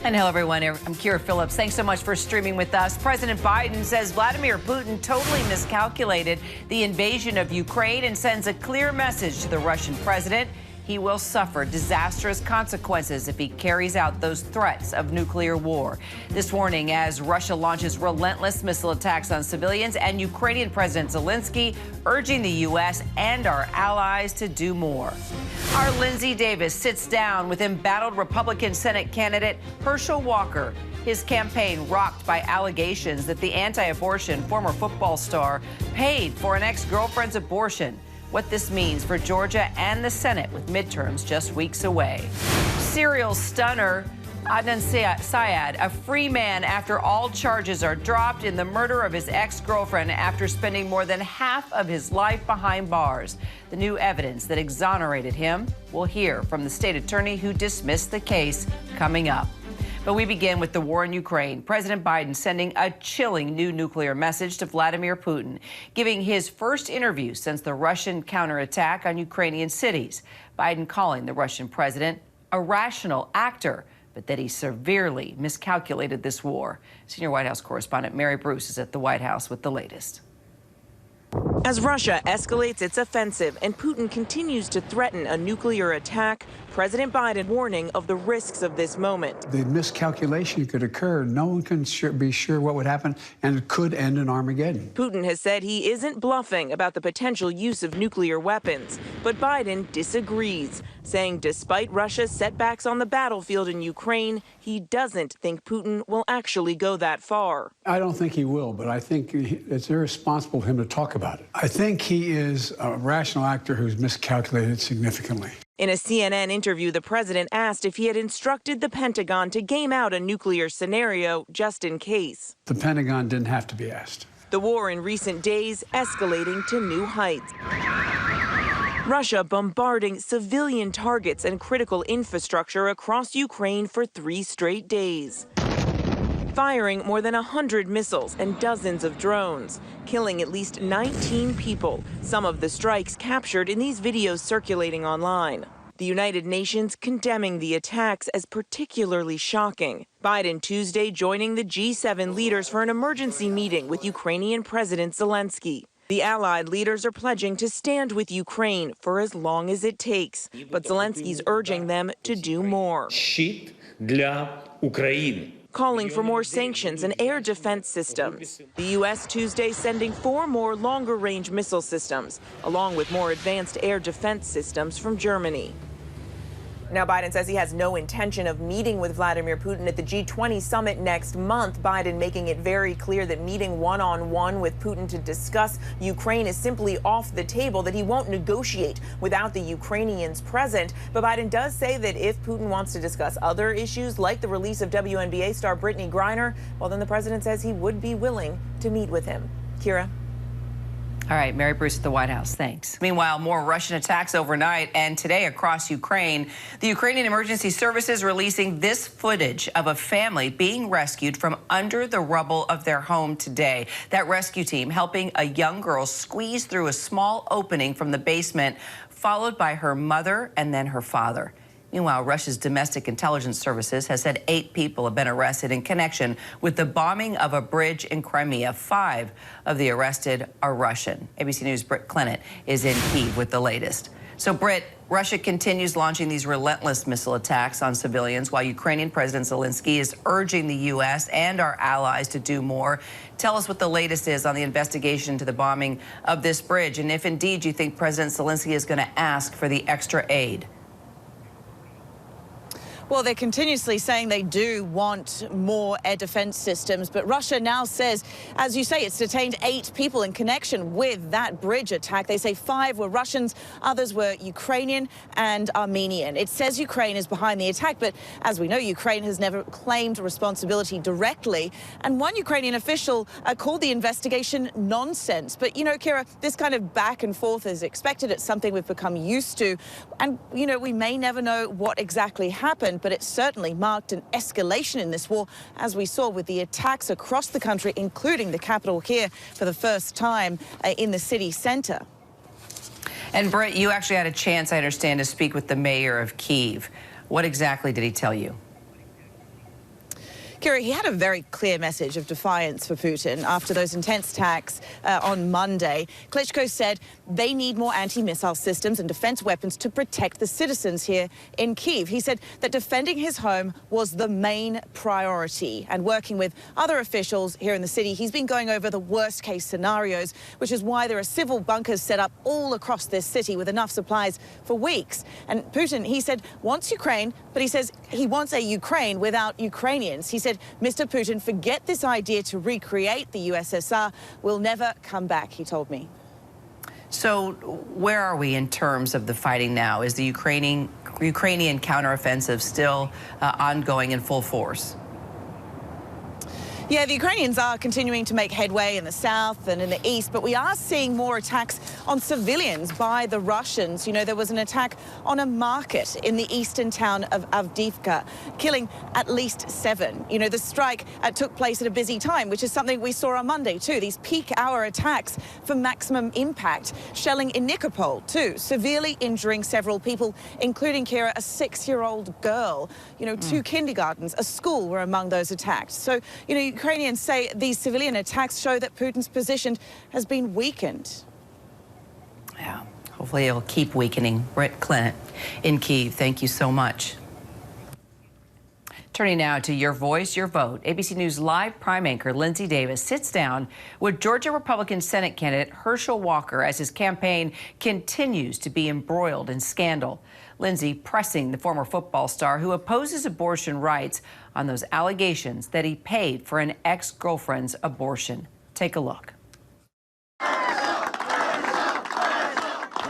And hello, everyone. I'm Kira Phillips. Thanks so much for streaming with us. President Biden says Vladimir Putin totally miscalculated the invasion of Ukraine and sends a clear message to the Russian president. He will suffer disastrous consequences if he carries out those threats of nuclear war. This morning, as Russia launches relentless missile attacks on civilians, and Ukrainian President Zelenskyy urging the U.S. and our allies to do more. Our Lindsay Davis sits down with embattled Republican Senate candidate Herschel Walker. His campaign rocked by allegations that the anti-abortion former football star paid for an ex-girlfriend's abortion. What this means for Georgia and the Senate with midterms just weeks away. Serial stunner Adnan Syed, a free man after all charges are dropped in the murder of his ex-girlfriend after spending more than half of his life behind bars. The new evidence that exonerated him. We'll hear from the state attorney who dismissed the case coming up. But we begin with the war in Ukraine. President Biden sending a chilling new nuclear message to Vladimir Putin, giving his first interview since the Russian counterattack on Ukrainian cities. Biden calling the Russian president a rational actor, but that he severely miscalculated this war. Senior White House correspondent Mary Bruce is at the White House with the latest. As Russia escalates its offensive and Putin continues to threaten a nuclear attack, President Biden warning of the risks of this moment. The miscalculation could occur. No one can be sure what would happen, and it could end in Armageddon. Putin has said he isn't bluffing about the potential use of nuclear weapons, but Biden disagrees, saying despite Russia's setbacks on the battlefield in Ukraine, he doesn't think Putin will actually go that far. I don't think he will, but I think it's irresponsible for him to talk about it. I think he is a rational actor who's miscalculated significantly. In a CNN interview, the president asked if he had instructed the Pentagon to game out a nuclear scenario just in case. The Pentagon didn't have to be asked. The war in recent days escalating to new heights. Russia bombarding civilian targets and critical infrastructure across Ukraine for 3 straight days. Firing more than 100 missiles and dozens of drones, killing at least 19 people, some of the strikes captured in these videos circulating online. The United Nations condemning the attacks as particularly shocking. Biden Tuesday joining the G7 leaders for an emergency meeting with Ukrainian President Zelenskyy. The allied leaders are pledging to stand with Ukraine for as long as it takes, but Zelensky's urging them to do more. Щит для України. Calling for more sanctions and air defense systems. The U.S. Tuesday sending 4 more longer-range missile systems, along with more advanced air defense systems from Germany. Now, Biden says he has no intention of meeting with Vladimir Putin at the G20 summit next month. Biden making it very clear that meeting one-on-one with Putin to discuss Ukraine is simply off the table, that he won't negotiate without the Ukrainians present. But Biden does say that if Putin wants to discuss other issues like the release of WNBA star Brittany Griner, well, then the president says he would be willing to meet with him. Kira? All right, Mary Bruce at the White House. Thanks. Meanwhile, more Russian attacks overnight and today across Ukraine. The Ukrainian Emergency Services releasing this footage of a family being rescued from under the rubble of their home today. That rescue team helping a young girl squeeze through a small opening from the basement, followed by her mother and then her father. Meanwhile, Russia's domestic intelligence services has said 8 people have been arrested in connection with the bombing of a bridge in Crimea. 5 of the arrested are Russian. ABC News' Britt Clennett is in Kyiv with the latest. So, Britt, Russia continues launching these relentless missile attacks on civilians while Ukrainian President Zelenskyy is urging the U.S. and our allies to do more. Tell us what the latest is on the investigation into the bombing of this bridge, and if indeed you think President Zelenskyy is going to ask for the extra aid. Well, they're continuously saying they do want more air defense systems, but Russia now says, as you say, it's detained 8 people in connection with that bridge attack. They say 5 were Russians, others were Ukrainian and Armenian. It says Ukraine is behind the attack, but as we know, Ukraine has never claimed responsibility directly. And one Ukrainian official called the investigation nonsense. But, you know, Kira, this kind of back and forth is expected. It's something we've become used to. And, you know, we may never know what exactly happened, but it certainly marked an escalation in this war, as we saw with the attacks across the country, including the capital here for the first time in the city center. And Britt, you actually had a chance, I understand, to speak with the mayor of Kyiv. What exactly did he tell you? Kira, he had a very clear message of defiance for Putin after those intense attacks on Monday. Klitschko said they need more anti-missile systems and defense weapons to protect the citizens here in Kyiv. He said that defending his home was the main priority, and working with other officials here in the city, he's been going over the worst case scenarios, which is why there are civil bunkers set up all across this city with enough supplies for weeks. And Putin, he said, wants Ukraine, but he says he wants a Ukraine without Ukrainians. He said, Mr. Putin, forget this idea to recreate the USSR. We'll never come back, he told me. So where are we in terms of the fighting now? Is the Ukrainian counteroffensive still ongoing in full force? Yeah, the Ukrainians are continuing to make headway in the south and in the east, but we are seeing more attacks on civilians by the Russians. You know, there was an attack on a market in the eastern town of Avdiivka, killing at least 7. You know, the strike took place at a busy time, which is something we saw on Monday, too. These peak hour attacks for maximum impact, shelling in Nikopol, too, severely injuring several people, including, Kira, a 6-year-old girl. You know, 2 kindergartens, a school were among those attacked. So, you know, Ukrainians say these civilian attacks show that Putin's position has been weakened. Yeah, hopefully it'll keep weakening. Britt Clint in Kyiv, thank you so much. Turning now to Your Voice, Your Vote. ABC News Live Prime anchor Lindsay Davis sits down with Georgia Republican Senate candidate Herschel Walker as his campaign continues to be embroiled in scandal. Lindsay pressing the former football star who opposes abortion rights on those allegations that he paid for an ex-girlfriend's abortion. Take a look.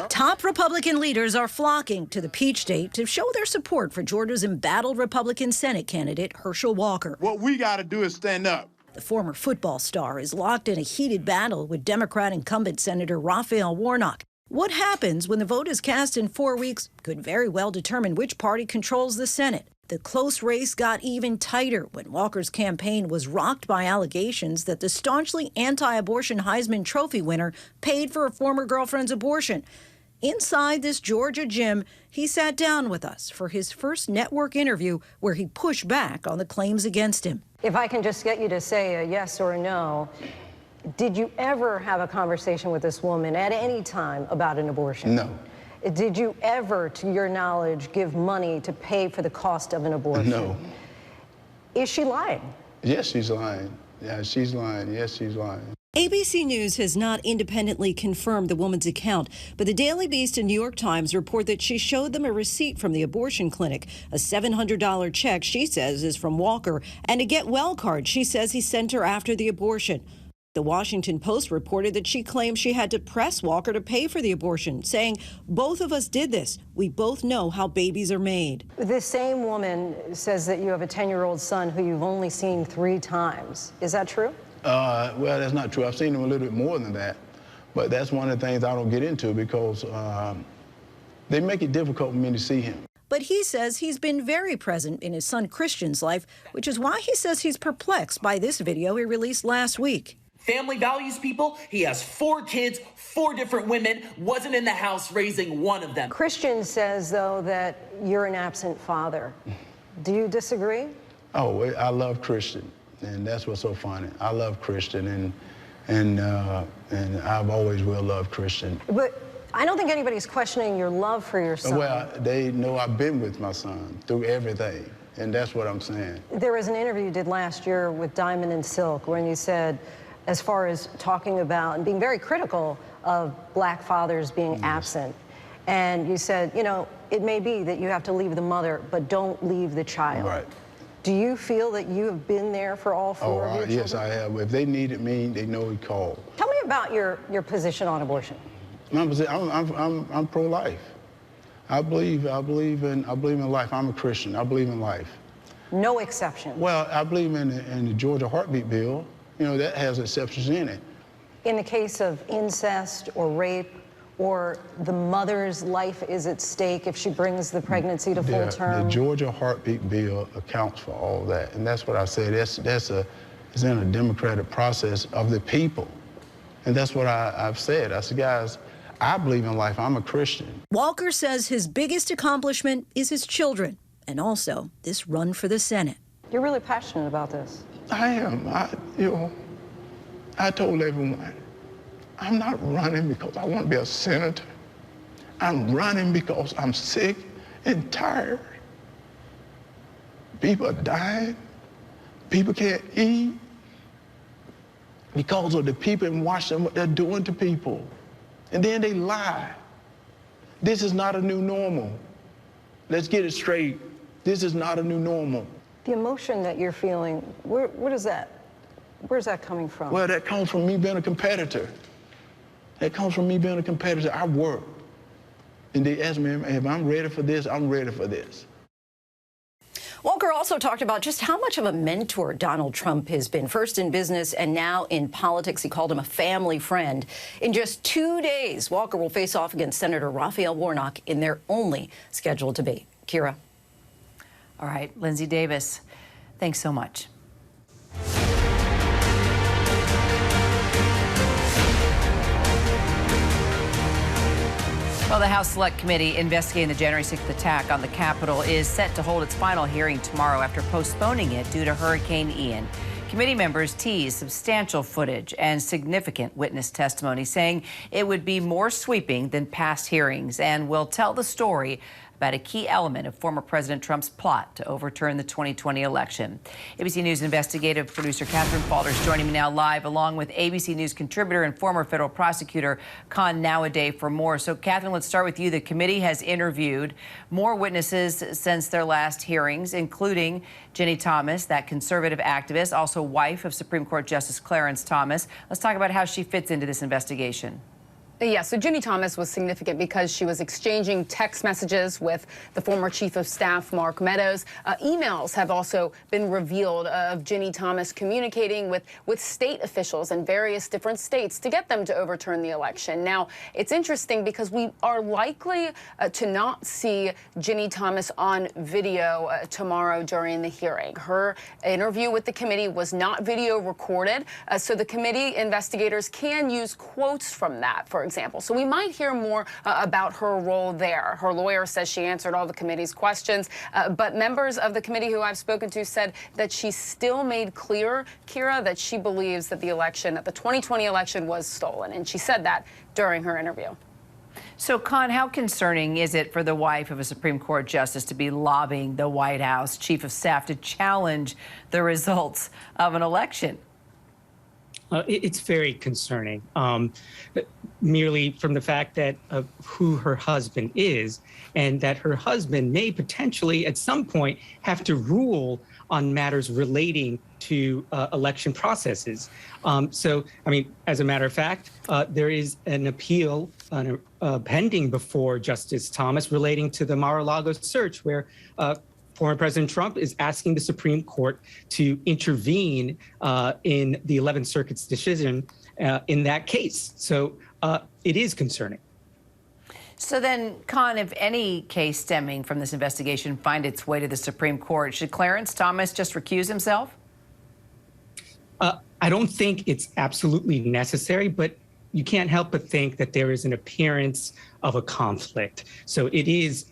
Top Republican leaders are flocking to the Peach State to show their support for Georgia's embattled Republican Senate candidate Herschel Walker. What we got to do is stand up. The former football star is locked in a heated battle with Democrat incumbent Senator Raphael Warnock. What happens when the vote is cast in 4 weeks could very well determine which party controls the Senate. The close race got even tighter when Walker's campaign was rocked by allegations that the staunchly anti-abortion Heisman Trophy winner paid for a former girlfriend's abortion. Inside this Georgia gym, he sat down with us for his first network interview where he pushed back on the claims against him. If I can just get you to say a yes or a no, did you ever have a conversation with this woman at any time about an abortion? No. Did you ever, to your knowledge, give money to pay for the cost of an abortion? No. Is she lying? Yes, she's lying. Yeah, she's lying. Yes, she's lying. ABC News has not independently confirmed the woman's account, but the Daily Beast and New York Times report that she showed them a receipt from the abortion clinic, a $700 check she says is from Walker, and a get well card she says he sent her after the abortion. The Washington Post reported that she claimed she had to press Walker to pay for the abortion, saying, "Both of us did this. We both know how babies are made." This same woman says that you have a 10-year-old son who you've only seen 3 times. Is that true? Well, that's not true. I've seen him a little bit more than that. But that's one of the things I don't get into because they make it difficult for me to see him. But he says he's been very present in his son Christian's life, which is why he says he's perplexed by this video he released last week. Family values people. He has 4 kids, 4 different women, wasn't in the house raising one of them. Christian says, though, that you're an absent father. Do you disagree? Oh, I love Christian, and that's what's so funny. I love Christian, and I've always will love Christian. But I don't think anybody's questioning your love for your son. Well, they know I've been with my son through everything, and that's what I'm saying. There was an interview you did last year with Diamond and Silk when you said, as far as talking about and being very critical of black fathers being absent. And you said, you know, it may be that you have to leave the mother, but don't leave the child. Right. Do you feel that you have been there for all 4 of your children? Yes, I have. If they needed me, they know we called. Tell me about your position on abortion. I'm pro-life. I believe in life. I'm a Christian. I believe in life. No exception. Well, I believe in the Georgia heartbeat bill. You know, that has exceptions in it. In the case of incest or rape, or the mother's life is at stake if she brings the pregnancy to full term? The Georgia heartbeat bill accounts for all that. And that's what I say. It's in a democratic process of the people. And that's what I've said. I said, guys, I believe in life. I'm a Christian. Walker says his biggest accomplishment is his children and also this run for the Senate. You're really passionate about this. I am. I told everyone, I'm not running because I want to be a senator. I'm running because I'm sick and tired. People are dying. People can't eat because of the people in Washington, what they're doing to people. And then they lie. This is not a new normal. Let's get it straight. This is not a new normal. The emotion that you're feeling, where's that coming from? Well, that comes from me being a competitor. That comes from me being a competitor. I work. And they ask me, if I'm ready for this, I'm ready for this. Walker also talked about just how much of a mentor Donald Trump has been, first in business and now in politics. He called him a family friend. In just 2 days, Walker will face off against Senator Raphael Warnock in their only scheduled debate. Kira. All right, Lindsay Davis, thanks so much. Well, the House Select Committee investigating the January 6th attack on the Capitol is set to hold its final hearing tomorrow after postponing it due to Hurricane Ian. Committee members teased substantial footage and significant witness testimony, saying it would be more sweeping than past hearings and will tell the story about a key element of former President Trump's plot to overturn the 2020 election. ABC News investigative producer Catherine Falter is joining me now live, along with ABC News contributor and former federal prosecutor Con Nowadaye for more. So, Catherine, let's start with you. The committee has interviewed more witnesses since their last hearings, including Ginny Thomas, that conservative activist, also wife of Supreme Court Justice Clarence Thomas. Let's talk about how she fits into this investigation. Yeah, so Ginny Thomas was significant because she was exchanging text messages with the former chief of staff, Mark Meadows. Emails have also been revealed of Ginny Thomas communicating with state officials in various different states to get them to overturn the election. Now, it's interesting because we are likely to not see Ginny Thomas on video tomorrow during the hearing. Her interview with the committee was not video recorded, so the committee investigators can use quotes from that, for example. So we might hear more about her role there. Her lawyer says she answered all the committee's questions, but members of the committee who I've spoken to said that she still made clear, Kira, that she believes that the election, that the 2020 election was stolen, and she said that during her interview. So, Con, how concerning is it for the wife of a Supreme Court justice to be lobbying the White House chief of staff to challenge the results of an election? It's very concerning, merely from the fact that of who her husband is, and that her husband may potentially at some point have to rule on matters relating to election processes. So, I mean, as a matter of fact, there is an appeal pending before Justice Thomas relating to the Mar-a-Lago search, where former President Trump is asking the Supreme Court to intervene in the 11th Circuit's decision in that case. So it is concerning. So then, Con, if any case stemming from this investigation find its way to the Supreme Court, should Clarence Thomas just recuse himself? I don't think it's absolutely necessary, but you can't help but think that there is an appearance of a conflict. So it is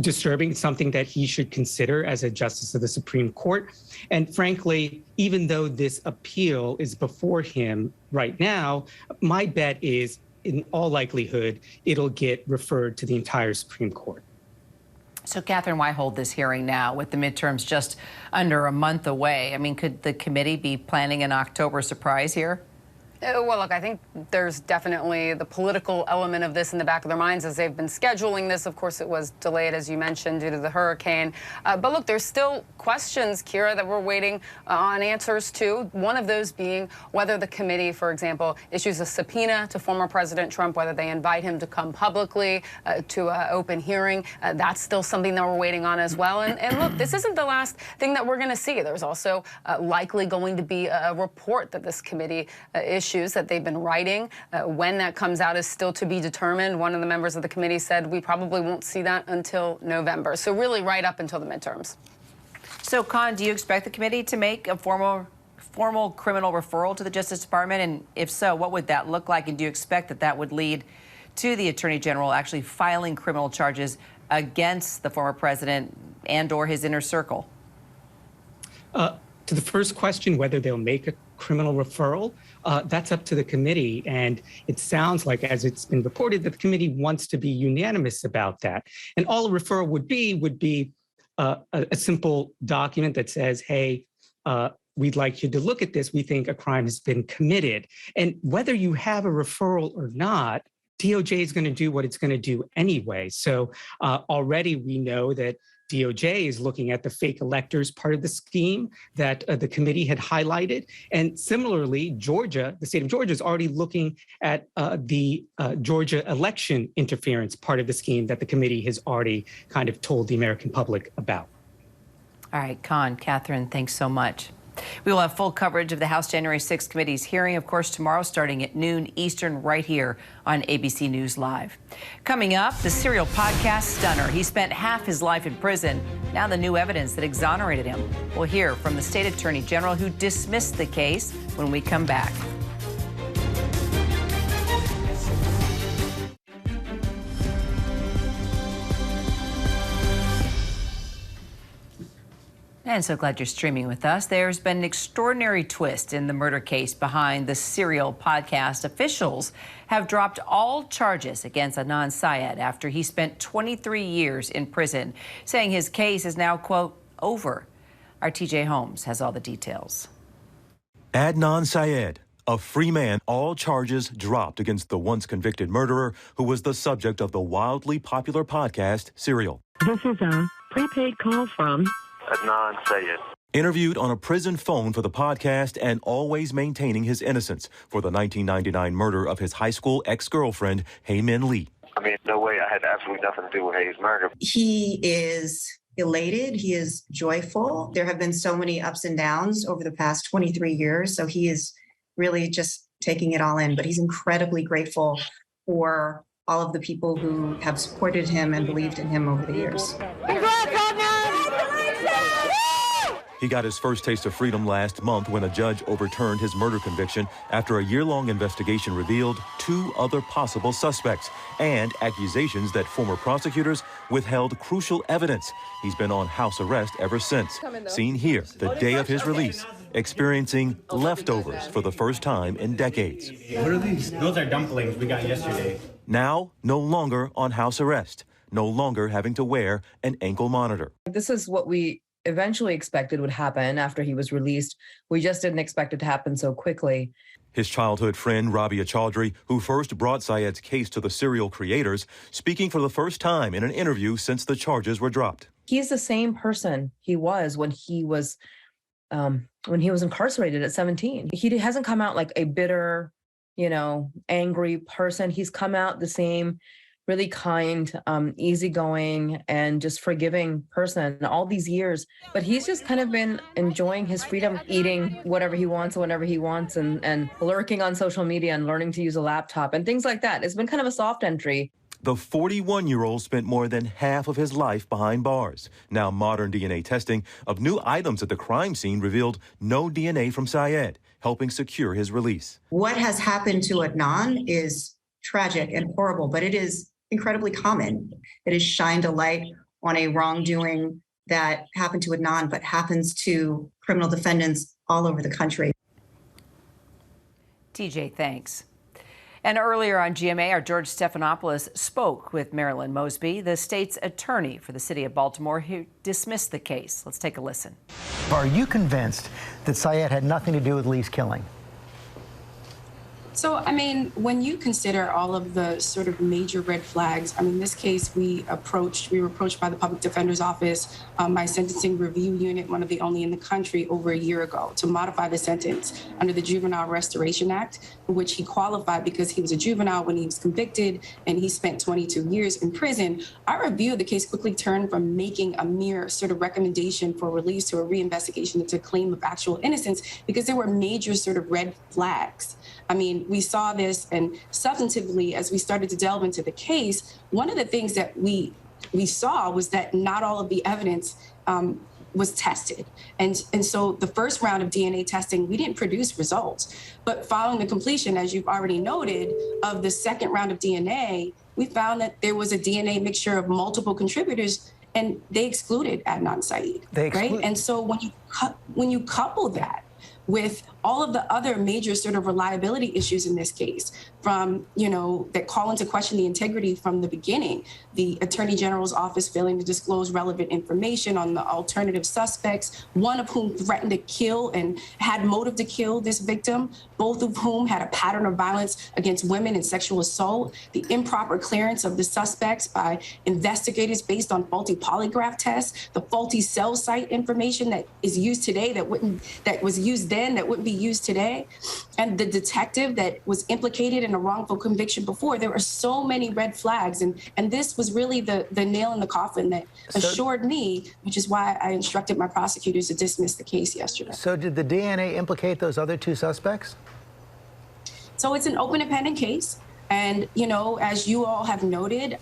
disturbing. It's something that he should consider as a justice of the Supreme Court. And frankly, even though this appeal is before him right now, my bet is, in all likelihood, it'll get referred to the entire Supreme Court. So, Catherine, why hold this hearing now with the midterms just under a month away? I mean, could the committee be planning an October surprise here? Well, look, I think there's definitely the political element of this in the back of their minds as they've been scheduling this. Of course, it was delayed, as you mentioned, due to the hurricane. But look, there's still questions, Kira, that we're waiting on answers to. One of those being whether the committee, for example, issues a subpoena to former President Trump, whether they invite him to come publicly to an open hearing. That's still something that we're waiting on as well. And look, this isn't the last thing that we're going to see. There's also likely going to be a report that this committee issues that they've been writing. When that comes out is still to be determined. One of the members of the committee said we probably won't see that until November. So really right up until the midterms. So, Con, do you expect the committee to make a formal criminal referral to the Justice Department? And if so, what would that look like? And do you expect that that would lead to the Attorney General actually filing criminal charges against the former president and or his inner circle? To the first question, whether they'll make a criminal referral, that's up to the committee. And it sounds like, as it's been reported, that the committee wants to be unanimous about that. And all a referral would be a simple document that says, hey, we'd like you to look at this. We think a crime has been committed. And whether you have a referral or not, DOJ is going to do what it's going to do anyway. So already we know that DOJ is looking at the fake electors part of the scheme that the committee had highlighted. And similarly, Georgia, the state of Georgia, is already looking at the Georgia election interference part of the scheme that the committee has already kind of told the American public about. All right, Con, Catherine, thanks so much. We will have full coverage of the House January 6th committee's hearing, of course, tomorrow starting at noon Eastern right here on ABC News Live. Coming up, the serial podcast stunner. He spent half his life in prison. Now the new evidence that exonerated him. We'll hear from the state attorney general who dismissed the case when we come back. And so glad you're streaming with us. There's been an extraordinary twist in the murder case behind the serial podcast. Officials have dropped all charges against Adnan Syed after he spent 23 years in prison, saying his case is now, quote, over. Our TJ Holmes has all the details. Adnan Syed, a free man, all charges dropped against the once convicted murderer who was the subject of the wildly popular podcast Serial. This is a prepaid call from Adnan Syed. Interviewed on a prison phone for the podcast and always maintaining his innocence for the 1999 murder of his high school ex-girlfriend, Hae Min Lee. I mean, no way I had absolutely nothing to do with Hae's murder. He is elated. He is joyful. There have been so many ups and downs over the past 23 years. So he is really just taking it all in. But he's incredibly grateful for all of the people who have supported him and believed in him over the years. He got his first taste of freedom last month when a judge overturned his murder conviction after a year-long investigation revealed 2 other possible suspects and accusations that former prosecutors withheld crucial evidence. He's been on house arrest ever since. Seen here, the day of his release, experiencing leftovers for the first time in decades. What are these? Those are dumplings we got yesterday. Now, no longer on house arrest, no longer having to wear an ankle monitor. This is what we eventually expected would happen after he was released. We just didn't expect it to happen so quickly. His childhood friend, Rabia Chaudhry, who first brought Syed's case to the Serial creators, speaking for the first time in an interview since the charges were dropped. He's the same person he was when he was incarcerated at 17. He hasn't come out like a bitter, angry person. He's come out the same really kind, easygoing, and just forgiving person all these years. But he's just kind of been enjoying his freedom, eating whatever he wants, whenever he wants, and lurking on social media and learning to use a laptop and things like that. It's been kind of a soft entry. The 41-year-old spent more than half of his life behind bars. Now modern DNA testing of new items at the crime scene revealed no DNA from Syed, helping secure his release. What has happened to Adnan is tragic and horrible, but it is incredibly common. It has shined a light on a wrongdoing that happened to Adnan, but happens to criminal defendants all over the country. TJ, thanks. And earlier on GMA, our George Stephanopoulos spoke with Marilyn Mosby, the state's attorney for the city of Baltimore, who dismissed the case. Let's take a listen. Are you convinced that Syed had nothing to do with Lee's killing? So, when you consider all of the sort of major red flags, this case we were approached by the public defender's office, my sentencing review unit, one of the only in the country, over a year ago to modify the sentence under the Juvenile Restoration Act, for which he qualified because he was a juvenile when he was convicted and he spent 22 years in prison. Our review of the case quickly turned from making a mere sort of recommendation for release to a reinvestigation into a claim of actual innocence because there were major sort of red flags. We saw this, and substantively, as we started to delve into the case, one of the things that we saw was that not all of the evidence was tested. And so the first round of DNA testing, we didn't produce results. But following the completion, as you've already noted, of the second round of DNA, we found that there was a DNA mixture of multiple contributors and they excluded Adnan Syed, right? And so when you couple that with all of the other major sort of reliability issues in this case, from, that call into question the integrity from the beginning, the Attorney General's office failing to disclose relevant information on the alternative suspects, one of whom threatened to kill and had motive to kill this victim, both of whom had a pattern of violence against women and sexual assault, the improper clearance of the suspects by investigators based on faulty polygraph tests, the faulty cell site information that is used today that was used then that wouldn't be used today, and the detective that was implicated in a wrongful conviction before. There were so many red flags, and this was really the nail in the coffin that assured me, which is why I instructed my prosecutors to dismiss the case yesterday. So did the DNA implicate those other two suspects? So it's an open and pending case, and as you all have noted,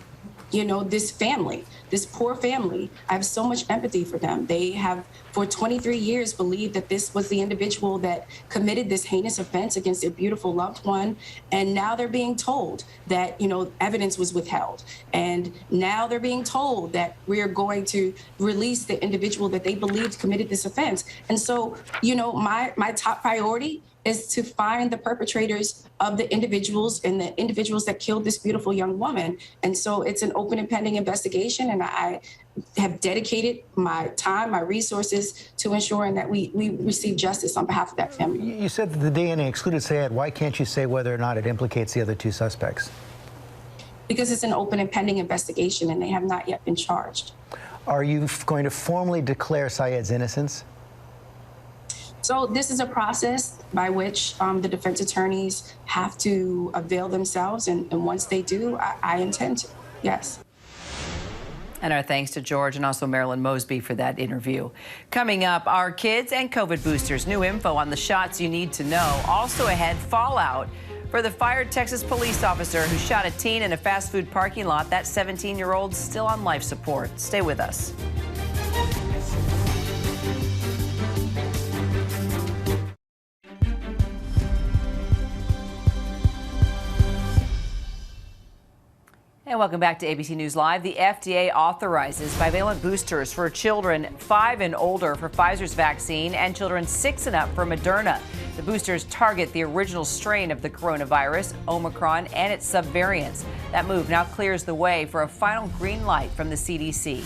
this family, this poor family, I have so much empathy for them. They have, for 23 years, believed that this was the individual that committed this heinous offense against their beautiful loved one. And now they're being told that, evidence was withheld. And now they're being told that we are going to release the individual that they believed committed this offense. And so, my top priority is to find the perpetrators of the individuals and the individuals that killed this beautiful young woman. And so it's an open and pending investigation, and I have dedicated my time, my resources to ensuring that we receive justice on behalf of that family. You said that the DNA excluded Syed. Why can't you say whether or not it implicates the other two suspects? Because it's an open and pending investigation, and they have not yet been charged. Are you going to formally declare Syed's innocence? So this is a process by which the defense attorneys have to avail themselves, and once they do, I intend to, yes. And our thanks to George and also Marilyn Mosby for that interview. Coming up, our kids and COVID boosters. New info on the shots you need to know. Also ahead, fallout for the fired Texas police officer who shot a teen in a fast food parking lot. That 17-year-old still on life support. Stay with us. And welcome back to ABC News Live. The FDA authorizes bivalent boosters for children 5 and older for Pfizer's vaccine and children 6 and up for Moderna. The boosters target the original strain of the coronavirus, Omicron, and its subvariants. That move now clears the way for a final green light from the CDC.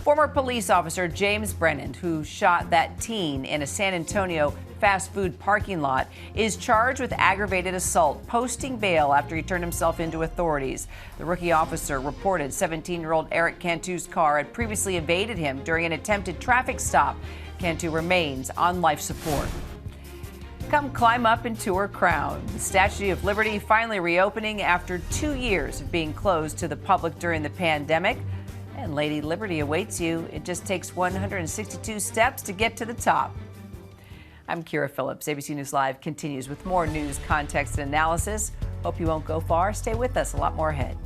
Former police officer James Brennan, who shot that teen in a San Antonio fast food parking lot, is charged with aggravated assault, posting bail after he turned himself into authorities. The rookie officer reported 17-year-old Eric Cantu's car had previously evaded him during an attempted traffic stop. Cantu remains on life support. Come climb up and tour Crown. The Statue of Liberty finally reopening after 2 years of being closed to the public during the pandemic. And Lady Liberty awaits you. It just takes 162 steps to get to the top. I'm Kira Phillips. ABC News Live continues with more news, context, and analysis. Hope you won't go far. Stay with us. A lot more ahead.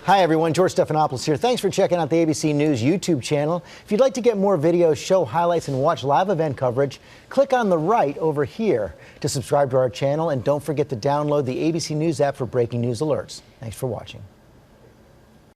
Hi, everyone. George Stephanopoulos here. Thanks for checking out the ABC News YouTube channel. If you'd like to get more videos, show highlights, and watch live event coverage, click on the right over here to subscribe to our channel. And don't forget to download the ABC News app for breaking news alerts. Thanks for watching.